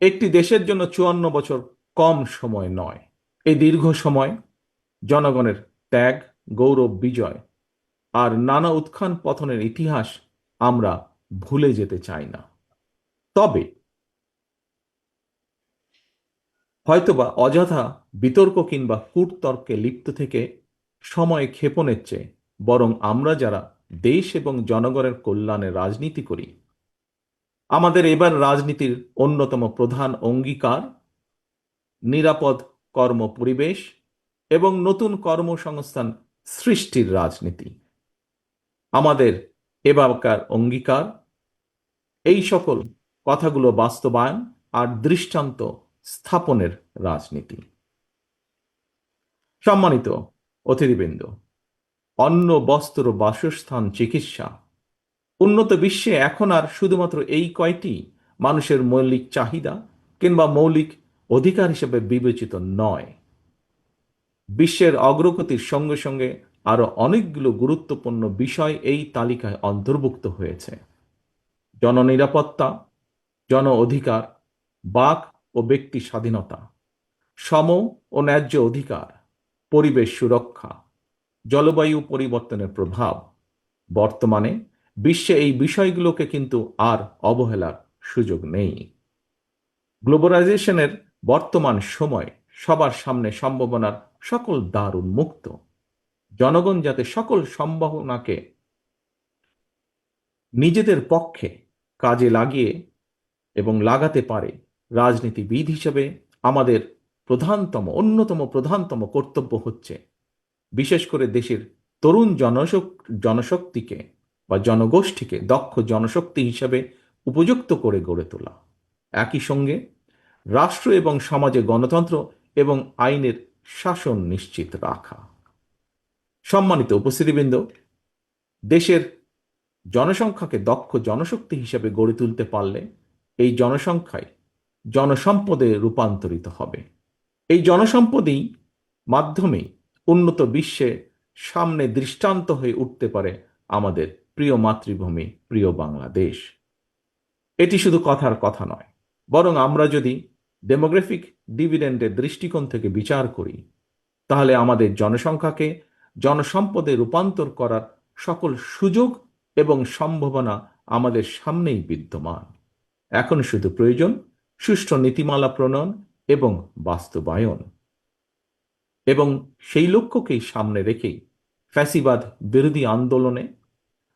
একটি দেশের জন্য 54 বছর কম সময় নয়। এই দীর্ঘ সময় জনগণের ত্যাগ, গৌরব, বিজয় আর নানা উত্থান পতনের ইতিহাস আমরা ভুলে যেতে চাই না। তবে হয়তোবা অযথা বিতর্ক কিংবা কূটতর্কে লিপ্ত থেকে সময় ক্ষেপণের চেয়ে বরং আমরা যারা দেশ এবং জনগণের কল্যাণে রাজনীতি করি, আমাদের এবার রাজনীতির অন্যতম প্রধান অঙ্গীকার নিরাপদ কর্ম পরিবেশ এবং নতুন কর্মসংস্থান সৃষ্টির রাজনীতি। আমাদের এবারকার অঙ্গীকার এই সকল কথাগুলো বাস্তবায়ন আর দৃষ্টান্ত স্থাপনের রাজনীতি। সম্মানিত অতিথিবৃন্দ, অন্ন, বস্ত্র, বাসস্থান, চিকিৎসা, উন্নত বিশ্বে এখন আর শুধুমাত্র এই কয়টি মানুষের মৌলিক চাহিদা কিংবা মৌলিক অধিকার হিসেবে বিবেচিত নয়। বিশ্বের অগ্রগতির সঙ্গে সঙ্গে আরো অনেকগুলো গুরুত্বপূর্ণ বিষয় এই তালিকায় অন্তর্ভুক্ত হয়েছে। জননিরাপত্তা, জন অধিকার, বাক ও ব্যক্তি স্বাধীনতা, সম ও ন্যায্য অধিকার, পরিবেশ সুরক্ষা, জলবায়ু পরিবর্তনের প্রভাব। বর্তমানে বিশ্বে এই বিষয়গুলোকে কিন্তু আর অবহেলার সুযোগ নেই। গ্লোবালাইজেশনের বর্তমান সময় সবার সামনে সম্ভাবনার সকল দ্বার উন্মুক্ত। জনগণ যাতে সকল সম্ভাবনাকে নিজেদের পক্ষে কাজে লাগিয়ে এবং লাগাতে পারে, রাজনীতিবিদ হিসেবে আমাদের অন্যতম প্রধানতম কর্তব্য হচ্ছে বিশেষ করে দেশের তরুণ জনশক্তিকে বা জনগোষ্ঠীকে দক্ষ জনশক্তি হিসেবে উপযুক্ত করে গড়ে তোলা। একই সঙ্গে রাষ্ট্র এবং সমাজে গণতন্ত্র এবং আইনের শাসন নিশ্চিত রাখা। সম্মানিত উপস্থিতিবৃন্দ, দেশের জনসংখ্যাকে দক্ষ জনশক্তি হিসেবে গড়ে তুলতে পারলে এই জনসংখ্যায় জনসম্পদে রূপান্তরিত হবে। এই জনসম্পদই মাধ্যমেই উন্নত বিশ্বে সামনে দৃষ্টান্ত হয়ে উঠতে পারে আমাদের প্রিয় মাতৃভূমি, প্রিয় বাংলাদেশ। এটি শুধু কথার কথা নয়, বরং আমরা যদি ডেমোগ্রাফিক ডিভিডেন্ডের দৃষ্টিকোণ থেকে বিচার করি, তাহলে আমাদের জনসংখ্যাকে জনসম্পদে রূপান্তর করার সকল সুযোগ এবং সম্ভাবনা আমাদের সামনেই বিদ্যমান। এখন শুধু প্রয়োজন সুষ্ঠু নীতিমালা প্রণয়ন এবং বাস্তবায়ন। এবং সেই লক্ষ্যকেই সামনে রেখেই ফ্যাসিবাদ বিরোধী আন্দোলনে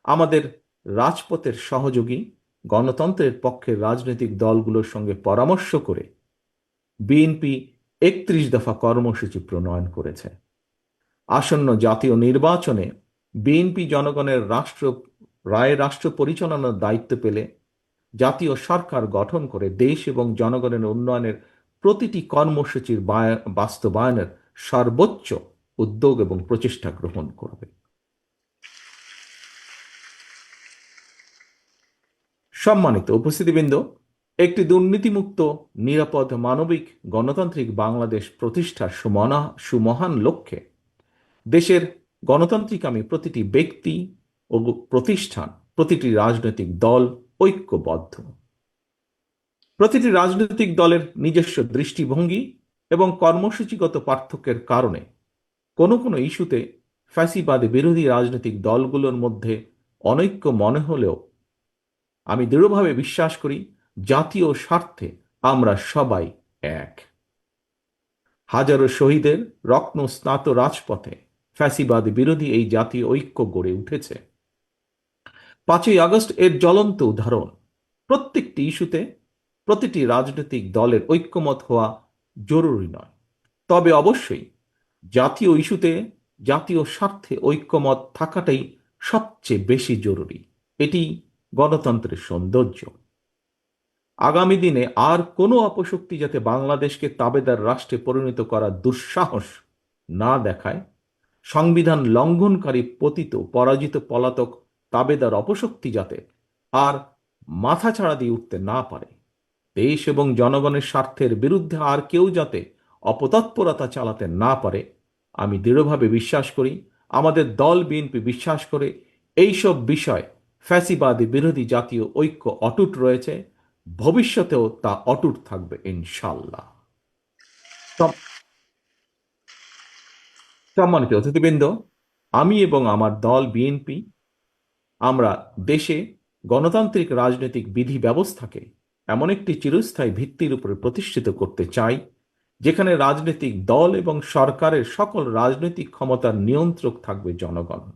আমাদের রাজপথের সহযোগী গণতন্ত্রের পক্ষের রাজনৈতিক দলগুলোর সঙ্গে পরামর্শ করে বিএনপি 31 দফা কর্মসূচি প্রণয়ন করেছে। আসন্ন জাতীয় নির্বাচনে বিএনপি জনগণের রাষ্ট্র পরিচালনার দায়িত্ব পেলে জাতীয় সরকার গঠন করে দেশ এবং জনগণের উন্নয়নের প্রতিটি কর্মসূচির বাস্তবায়নের সর্বোচ্চ উদ্যোগ এবং প্রচেষ্টা গ্রহণ করবে। সম্মানিত উপস্থিতিবৃন্দ, একটি দুর্নীতিমুক্ত, নিরাপদ, মানবিক, গণতান্ত্রিক বাংলাদেশ প্রতিষ্ঠার সুমহান লক্ষ্যে দেশের গণতান্ত্রিকামী প্রতিটি ব্যক্তি ও প্রতিষ্ঠান, প্রতিটি রাজনৈতিক দল ঐক্যবদ্ধ। প্রতিটি রাজনৈতিক দলের নিজস্ব দৃষ্টিভঙ্গি এবং কর্মসূচিগত পার্থক্যের কারণে কোনো কোনো ইস্যুতে ফ্যাসিবাদ বিরোধী রাজনৈতিক দলগুলোর মধ্যে অনৈক্য মনে হলেও আমি দৃঢ়ভাবে বিশ্বাস করি জাতীয় স্বার্থে আমরা সবাই এক। হাজারো শহীদের রত্ন স্নাত রাজপথে ফ্যাসিবাদ বিরোধী এই জাতীয় ঐক্য গড়ে উঠেছে। 5ই আগস্ট এর জ্বলন্ত উদাহরণ। প্রত্যেকটি ইস্যুতে প্রতিটি রাজনৈতিক দলের ঐক্যমত হওয়া জরুরি নয়, তবে অবশ্যই জাতীয় ইস্যুতে জাতীয় স্বার্থে ঐক্যমত থাকাটাই সবচেয়ে বেশি জরুরি। এটি গণতন্ত্রের সৌন্দর্য। আগামী দিনে আর কোনো অপশক্তি যাতে বাংলাদেশকে তাবেদার রাষ্ট্রে পরিণত করার দুঃসাহস না দেখায়, সংবিধান লঙ্ঘনকারী পতিত পরাজিত পলাতক তাবেদার অপশক্তি যাতে আর মাথা ছাড়া দিয়ে উঠতে না পারে, দেশ এবং জনগণের স্বার্থের বিরুদ্ধে আর কেউ যাতে অপতৎপরতা চালাতে না পারে, আমি দৃঢ়ভাবে বিশ্বাস করি, আমাদের দল বিএনপি বিশ্বাস করে, এইসব বিষয় ফ্যাসিবাদী বিরোধী জাতীয় ঐক্য অটুট রয়েছে। ভবিষ্যতেও তা অটুট থাকবে ইনশাল্লাহ। সম- সম্মানিত অতিথিবৃন্দ, আমি এবং আমার দল বিএনপি, আমরা দেশে গণতান্ত্রিক রাজনৈতিক বিধি ব্যবস্থাকে এমন একটি চিরস্থায়ী ভিত্তির উপরে প্রতিষ্ঠিত করতে চাই, যেখানে রাজনৈতিক দল এবং সরকারের সকল রাজনৈতিক ক্ষমতার নিয়ন্ত্রক থাকবে জনগণ।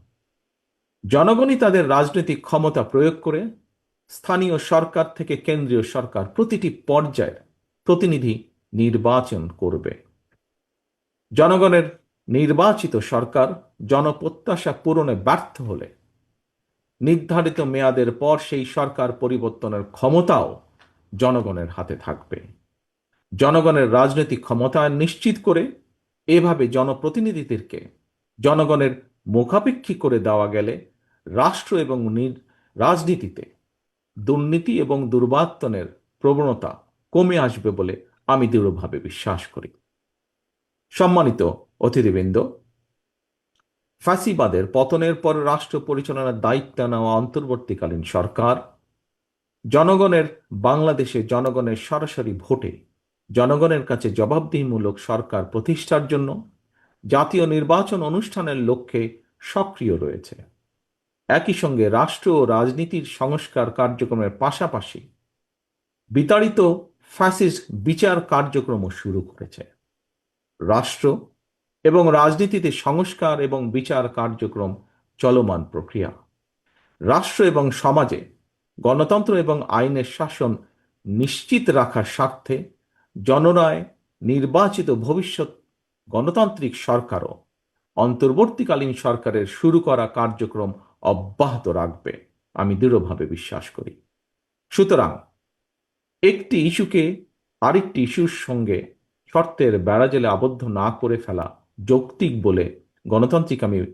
জনগণই তাদের রাজনৈতিক ক্ষমতা প্রয়োগ করে স্থানীয় সরকার থেকে কেন্দ্রীয় সরকার প্রতিটি পর্যায়ের প্রতিনিধি নির্বাচন করবে। জনগণের নির্বাচিত সরকার জনপ্রত্যাশা পূরণে ব্যর্থ হলে নির্ধারিত মেয়াদের পর সেই সরকার পরিবর্তনের ক্ষমতাও জনগণের হাতে থাকবে। জনগণের রাজনৈতিক ক্ষমতায়ন নিশ্চিত করে এভাবে জনপ্রতিনিধিদেরকে জনগণের মুখাপেক্ষী করে দেওয়া গেলে রাষ্ট্র এবং রাজনীতিতে দুর্নীতি এবং দুর্বার্তনের প্রবণতা কমে আসবে বলে আমি দৃঢ়ভাবে বিশ্বাস করি। সম্মানিত অতিথিবৃন্দ, ফ্যাসিবাদের পতনের পর রাষ্ট্র পরিচালনার দায়িত্ব নেওয়া অন্তর্বর্তীকালীন সরকার জনগণের বাংলাদেশে জনগণের সরাসরি ভোটে জনগণের কাছে জবাবদিহিমূলক সরকার প্রতিষ্ঠার জন্য জাতীয় নির্বাচন অনুষ্ঠানের লক্ষ্যে সক্রিয় রয়েছে। একই সঙ্গে রাষ্ট্র ও রাজনীতির সংস্কার কার্যক্রমের পাশাপাশি বিতাড়িত ফ্যাসিস্ট বিচার কার্যক্রমও শুরু করেছে। রাষ্ট্র এবং রাজনীতিতে সংস্কার এবং বিচার কার্যক্রম চলমান প্রক্রিয়া। রাষ্ট্র এবং সমাজে গণতন্ত্র এবং আইনের শাসন নিশ্চিত রাখার স্বার্থে জনরায় নির্বাচিত ভবিষ্যৎ গণতান্ত্রিক সরকারও অন্তর্বর্তীকালীন সরকারের শুরু করা কার্যক্রম অব্যাহত রাখবে, আমি দৃঢ়ভাবে বিশ্বাস করি। সুতরাং একটি ইস্যুকে আরেকটি ইস্যুর সঙ্গে শর্তের বেড়াজালে আবদ্ধ না করে ফেলা যৌক্তিক বলে গণতান্ত্রিক আমি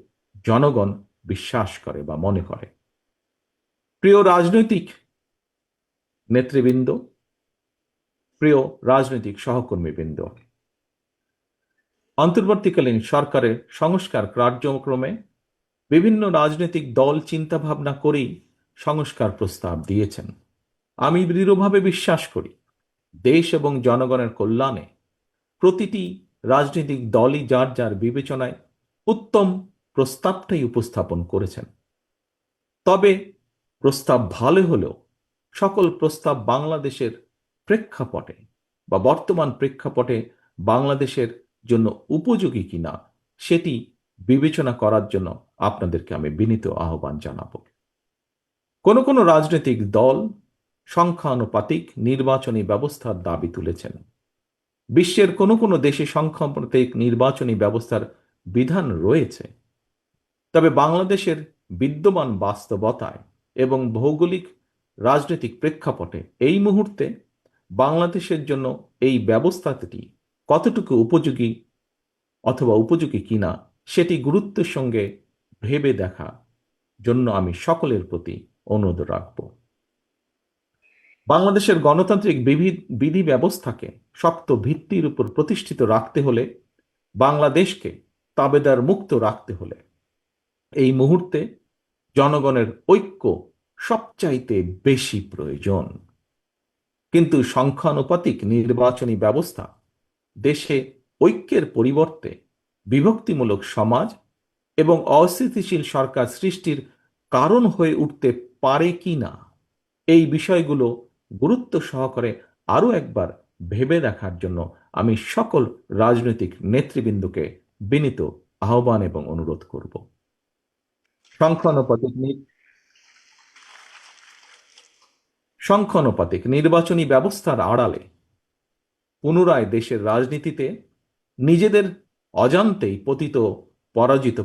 জনগণ বিশ্বাস করে বা মনে করে। প্রিয় রাজনৈতিক নেতৃবৃন্দ, প্রিয় রাজনৈতিক সহকর্মীবৃন্দ, অন্তর্বর্তীকালীন সরকারের সংস্কার কার্যক্রমে বিভিন্ন রাজনৈতিক দল চিন্তাভাবনা করেই সংস্কার প্রস্তাব দিয়েছেন। আমি দৃঢ়ভাবে বিশ্বাস করি দেশ এবং জনগণের কল্যাণে প্রতিটি রাজনৈতিক দলই যার যার বিবেচনায় উত্তম প্রস্তাবটাই উপস্থাপন করেছেন। তবে প্রস্তাব ভালো হলেও সকল প্রস্তাব বাংলাদেশের প্রেক্ষাপটে বা বর্তমান প্রেক্ষাপটে বাংলাদেশের জন্য উপযোগী কিনা সেটি বিবেচনা করার জন্য আপনাদেরকে আমি বিনীত আহ্বান জানাব। কোনো কোনো রাজনৈতিক দল সংখ্যানুপাতিক নির্বাচনী ব্যবস্থার দাবি তুলেছেন। বিশ্বের কোনো কোনো দেশে সংখ্যানুপাতিক নির্বাচনী ব্যবস্থার বিধান রয়েছে, তবে বাংলাদেশের বিদ্যমান বাস্তবতায় এবং ভৌগোলিক রাজনৈতিক প্রেক্ষাপটে এই মুহূর্তে বাংলাদেশের জন্য এই ব্যবস্থাটি কতটুকু উপযোগী অথবা উপযোগী কিনা সেটি গুরুত্বের সঙ্গে ভেবে দেখা জন্য আমি সকলের প্রতি অনুরোধ রাখব। বাংলাদেশের গণতান্ত্রিক বিধি ব্যবস্থাকে শক্ত ভিত্তির উপর প্রতিষ্ঠিত রাখতে হলে, বাংলাদেশকে তাবেদার মুক্ত রাখতে হলে এই মুহূর্তে জনগণের ঐক্য সবচাইতে বেশি প্রয়োজন। কিন্তু সংখ্যানুপাতিক নির্বাচনী ব্যবস্থা দেশে ঐক্যের পরিবর্তে বিভক্তিমূলক সমাজ এবং অস্থিতিশীল সরকার সৃষ্টির কারণ হয়ে উঠতে পারে কি না, এই বিষয়গুলো গুরুত্ব সহকারে আরও একবার ভেবে দেখার জন্য আমি সকল রাজনৈতিক নেতৃবৃন্দকে বিনীত আহ্বান এবং অনুরোধ করব। সংখ্যানুপাতিক সংখ্যানুপাতিক নির্বাচনী ব্যবস্থার আড়ালে পুনরায় দেশের রাজনীতিতে নিজেদের অজান্তেই পতিত পরাজিত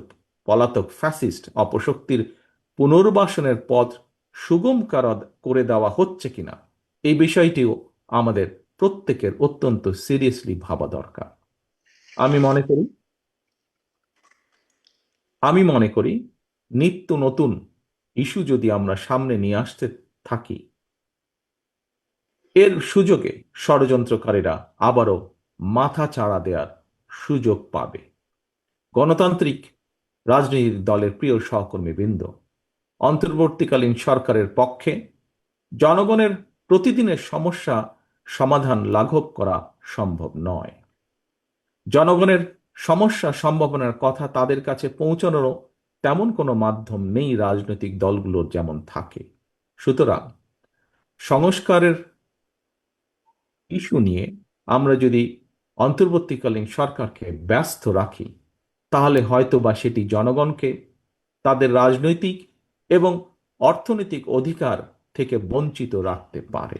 পলাতক ফ্যাসিস্ট অপশক্তির পুনর্বাসনের পথ সুগম করে দেওয়া হচ্ছে কিনা এই বিষয়টিও আমাদের প্রত্যেকের অত্যন্ত সিরিয়াসলি ভাবা দরকার। আমি মনে করি আমি মনে করি নিত্য নতুন ইস্যু যদি আমরা সামনে নিয়ে আসতে থাকি, এর সুযোগে ষড়যন্ত্রকারীরা আবারও মাথা চাড়া দেওয়ার সুযোগ পাবে। গণতান্ত্রিক রাজনৈতিক দলের প্রিয় সহকর্মীবৃন্দ, অন্তর্বর্তীকালীন সরকারের পক্ষে জনগণের প্রতিদিনের সমস্যা সমাধান লাঘব করা সম্ভব নয়। জনগণের সমস্যা সম্ভাবনার কথা তাদের কাছে পৌঁছানোরও তেমন কোনো মাধ্যম নেই রাজনৈতিক দলগুলোর যেমন থাকে। সুতরাং সংস্কারের ইস্যু নিয়ে আমরা যদি অন্তর্বর্তীকালীন সরকারকে ব্যস্ত রাখি, তাহলে হয়তো বা সেটি জনগণকে তাদের রাজনৈতিক এবং অর্থনৈতিক অধিকার থেকে বঞ্চিত রাখতে পারে।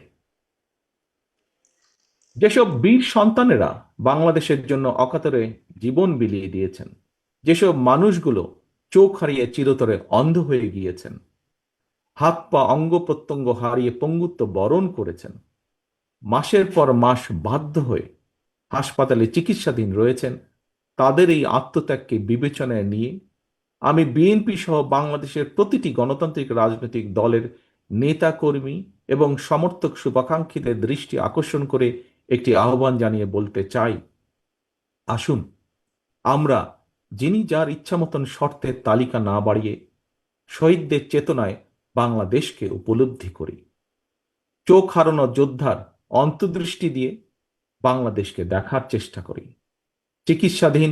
যেসব বীর সন্তানেরা বাংলাদেশের জন্য অকাতরে জীবন বিলিয়ে দিয়েছেন, যেসব মানুষগুলো চোখ হারিয়ে চিরতরে অন্ধ হয়ে গিয়েছেন, হাত পা অঙ্গ প্রত্যঙ্গ হারিয়ে পঙ্গুত্ব বরণ করেছেন, মাসের পর মাস বাধ্য হয়ে হাসপাতালে চিকিৎসাধীন রয়েছেন, তাদের এই আত্মত্যাগকে বিবেচনায় নিয়ে আমি বিএনপি সহ বাংলাদেশের প্রতিটি গণতান্ত্রিক রাজনৈতিক দলের নেতা কর্মী এবং সমর্থক শুভাকাঙ্ক্ষীদের দৃষ্টি আকর্ষণ করে একটি আহ্বান জানিয়ে বলতে চাই, আসুন আমরা যিনি যার ইচ্ছা মতন শর্তের তালিকা না বাড়িয়ে শহীদদের চেতনায় বাংলাদেশকে উপলব্ধি করি। চোখ হারানো যোদ্ধার অন্তর্দৃষ্টি দিয়ে বাংলাদেশকে দেখার চেষ্টা করি। চিকিৎসাধীন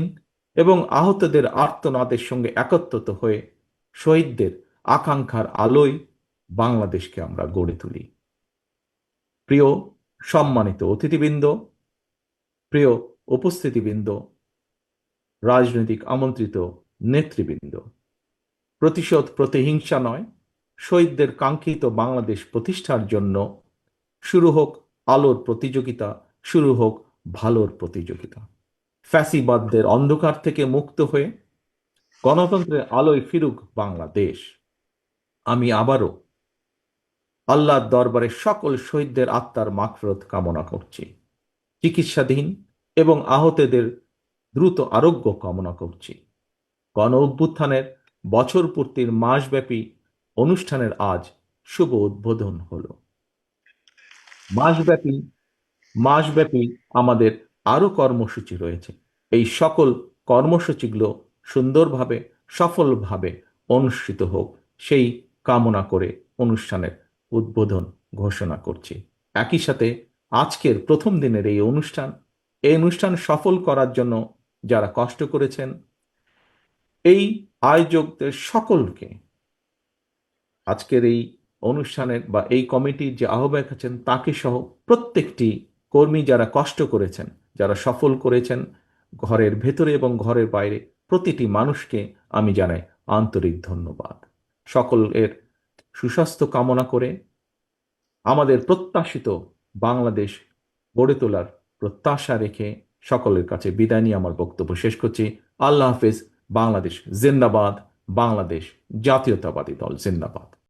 এবং আহতদের আর্তনাদের সঙ্গে একত্রিত হয়ে শহীদদের আকাঙ্ক্ষার আলোয় বাংলাদেশকে আমরা গড়ে তুলি। প্রিয় সম্মানিত অতিথিবৃন্দ, প্রিয় উপস্থিতিবৃন্দ, রাজনৈতিক আমন্ত্রিত নেতৃবৃন্দ, প্রতিশোধ প্রতিহিংসা নয়, শহীদদের কাঙ্ক্ষিত বাংলাদেশ প্রতিষ্ঠার জন্য শুরু হোক আলোর প্রতিযোগিতা, শুরু হোক ভালোর প্রতিযোগিতা। ফ্যাসিবাদদের অন্ধকার থেকে মুক্ত হয়ে গণতন্ত্রের আলোয় ফিরুক বাংলাদেশ। আমি আবারও আল্লাহর দরবারে সকল শহীদদের আত্মার মাগফিরাত কামনা করছি। চিকিৎসাধীন এবং আহতদের দ্রুত আরোগ্য কামনা করছি। গণ অভ্যুত্থানের বছর পূর্তির মাসব্যাপী অনুষ্ঠানের আজ শুভ উদ্বোধন হলো। মাসব্যাপী মাসব্যাপী আমাদের আরো কর্মসূচি রয়েছে। এই সকল কর্মসূচিগুলো সুন্দরভাবে সফলভাবে অনুষ্ঠিত হোক, সেই কামনা করে অনুষ্ঠানের উদ্বোধন ঘোষণা করছি। একই সাথে আজকের প্রথম দিনের এই অনুষ্ঠান সফল করার জন্য যারা কষ্ট করেছেন, এই আয়োজকদের সকলকে, আজকের এই অনুষ্ঠানের বা এই কমিটির যে আহ্বায়ক আছেন তাকে সহ প্রত্যেকটি কর্মী যারা কষ্ট করেছেন, যারা সফল করেছেন, ঘরের ভেতরে এবং ঘরের বাইরে প্রতিটি মানুষকে আমি জানাই আন্তরিক ধন্যবাদ। সকলের সুস্বাস্থ্য কামনা করে আমাদের প্রত্যাশিত বাংলাদেশ গড়ে তোলার প্রত্যাশা রেখে সকলের কাছে বিদায় নিয়ে আমার বক্তব্য শেষ করছি। আল্লাহ হাফেজ। বাংলাদেশ জিন্দাবাদ। বাংলাদেশ জাতীয়তাবাদী দল জিন্দাবাদ।